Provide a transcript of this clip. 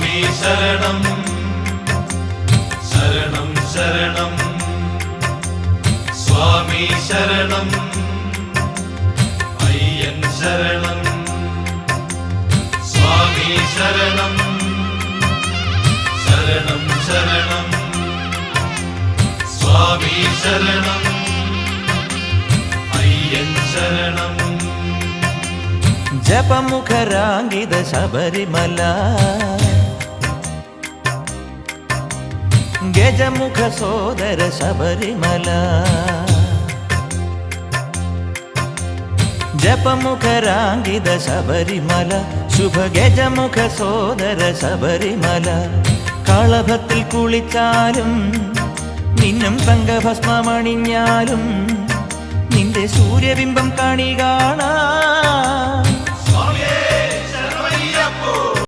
സ്വാമി ശരണം ശരണം ശരണം സ്വാമി ശരണം അയ്യൻ ശരണം സ്വാമി ശരണം ശരണം ശരണം സ്വാമി ശരണം അയ്യൻ ശരണം ജപമുഖരാങ്കിത ശബരിമല ഗജമുഖ സോദര ശബരിമല ജപമുഖരാങ്കിത ശബരിമല ശുഭ ഗജമുഖ സോദര ശബരിമല കളഭത്തിൽ കുളിച്ചാലും നിന്നും തങ്കഭസ്മമണിഞ്ഞാലും നിന്റെ സൂര്യബിംബം കണി കാണാ